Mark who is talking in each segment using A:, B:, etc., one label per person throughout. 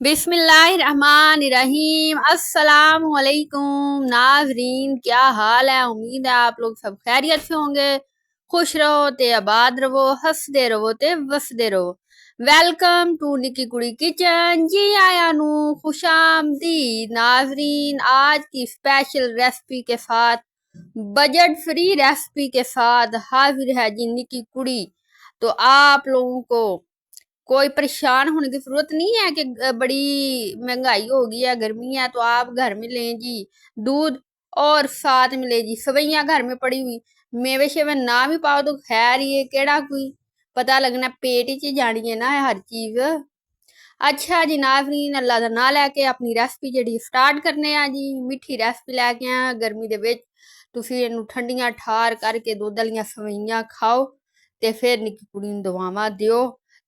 A: बिस्मिल्लाहिर्रहमानिर्रहीम। अस्सलाम वालेकुम नाजरीन, क्या हाल है। उम्मीद है आप लोग सब खैरियत से होंगे। खुश रहो ते आबाद रहो, हंसदे रहो ते वसदे रहो। वेलकम टू निकी कुड़ी किचन। जी आया नू खुशामदीद नाजरीन। आज की स्पेशल रेसिपी के साथ, बजट फ्री रेसिपी के साथ हाजिर है जी निकी कुड़ी। तो आप लोगों को कोई परेशान होने की जरूरत नहीं है कि बड़ी महंगाई हो गई है, गर्मी है, तो आप घर में लें जी दूध और साथ में ले जी सवैयां घर में पड़ी हुई। मेवे शेवे ना भी पाओ तो खैर, ये केड़ा कोई पता लगना, पेट च जानी है ना हर चीज। अच्छा जी नाज़रीन, अल्लाह दा नाम लैके अपनी रेसिपी जी स्टार्ट करने आ जी। मिठी रेसिपी लैके आए गर्मी दे विच। तुसीं इहनूं ठंडियां ठार करके दुध वालियां सवैयां खाओ ते फिर निक्की कुड़ी नूं दुआवां दिओ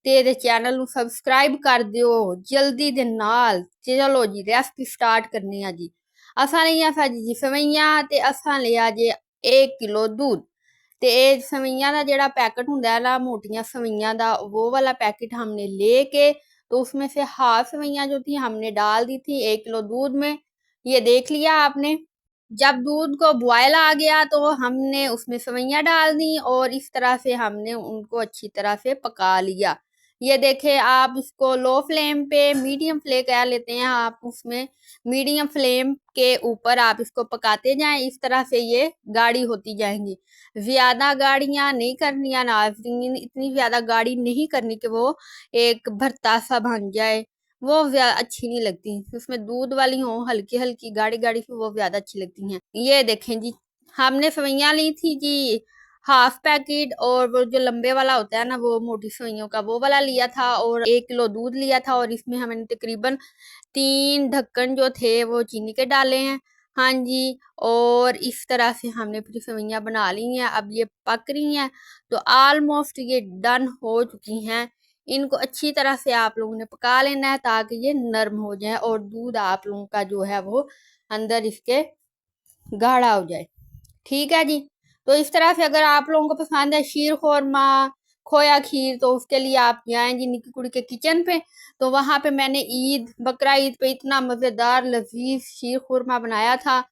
A: ते इहदे चैनल नूं सबसक्राइब कर दिओ जल्दी दे नाल। चलो जी रेसिपी स्टार्ट करने आ जी। असां लिया जी सवैयां ते असां लिया जे 1 किलो दूध। ते सवैयां दा जेड़ा पैकेट हुंदा है ना, मोटियां सवैयां दा, वो वाला पैकेट हमने लेके तो उसमें से हाफ सवैयां जो थी हमने डाल दी थी 1 किलो दूध में। ये देख लिया आपने। जब दूध को बॉयल आ गया तो हमने उसमें सवैयां डाल दी और इस तरह से हमने उनको अच्छी तरह से पका लिया। ये देखे आप, इसको लो फ्लेम पे मीडियम फ्लेम कह लेते हैं आप, उसमें मीडियम फ्लेम के ऊपर आप इसको पकाते जाएं। इस तरह से ये गाढ़ी होती जाएंगी। ज्यादा गाढ़ियां नहीं करनिया नाज़रीन, इतनी ज्यादा गाढ़ी नहीं करनी कि वो एक भरता सा बन जाए, वो अच्छी नहीं लगती। उसमें दूध वाली हो हल्की हल्की गाढ़ी गाढ़ी सी, वो ज्यादा अच्छी लगती हैं। ये देखें जी, हमने सवैयां ली थी जी हाफ पैकेट, और वो जो लंबे वाला होता है ना, वो मोटी सवैयों का, वो वाला लिया था, और 1 किलो दूध लिया था, और इसमें हमने तकरीबन 3 ढक्कन जो थे वो चीनी के डाले हैं। हाँ जी। और इस तरह से हमने फिर सवैयां बना ली हैं। अब ये पक रही हैं तो ऑलमोस्ट ये डन हो चुकी हैं। इनको अच्छी तरह से आप लोगों ने पका लेना है ताकि ये नरम हो जाए और दूध आप लोगों का जो है वो अंदर इसके गाढ़ा हो जाए। ठीक है जी। तो इस तरह से अगर आप लोगों को पसंद है शीर खोरमा, खोया खीर, तो उसके लिए आप जाएं जी निकी कुड़ी के किचन पे। तो वहां पे मैंने बकरा ईद पे इतना मजेदार लजीज शीर खुरमा बनाया था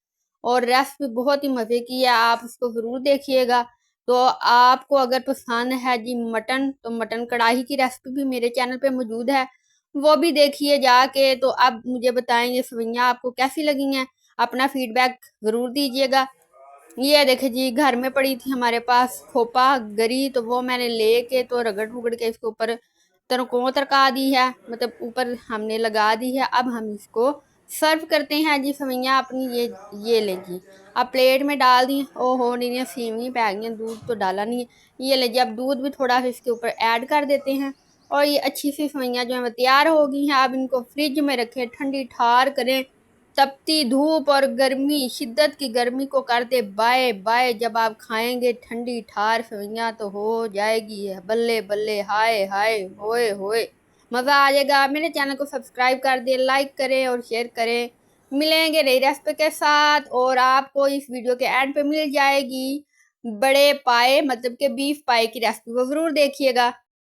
A: और रेसिपी बहुत ही मजे की है, आप उसको जरूर देखिएगा। तो आपको अगर पसंद है जी मटन, तो मटन कढ़ाई की रेसिपी भी मेरे चैनल पे मौजूद है, वो भी देखिए जाके। तो अब मुझे बताएंगे सवैयां आपको कैसी लगी हैं, अपना फीडबैक जरूर दीजिएगा। ये देखे जी, घर में पड़ी थी हमारे पास खोपा गरी, तो वो मैंने लेके तो रगड़ रुगड़ के इसके ऊपर तनकों तरका दी है, मतलब ऊपर हमने लगा दी है। अब हम इसको सर्व करते हैं जी सवैयां अपनी। ये ले जी, अब प्लेट में डाल दी। ओहो नहीं, सेवनी पै गई, दूध तो डाला नहीं है। ये ले जी, अब दूध भी थोड़ा सा इसके ऊपर ऐड कर देते हैं और ये अच्छी सी सवैयां जो है तैयार हो गई हैं। अब इनको फ्रिज में रखें, ठंडी ठार करें। तपती धूप और गर्मी, शिद्दत की गर्मी को कर दे बाय बाय। जब आप खाएंगे ठंडी ठार सवैयां तो हो जाएगी बल्ले बल्ले, हाय हाय, होए होए, मज़ा आ जाएगा। मेरे चैनल को सब्सक्राइब कर दे, लाइक करें और शेयर करें। मिलेंगे नई रेसिपी के साथ और आपको इस वीडियो के एंड पे मिल जाएगी बड़े पाए, मतलब के बीफ पाए की रेसिपी, वो ज़रूर देखिएगा।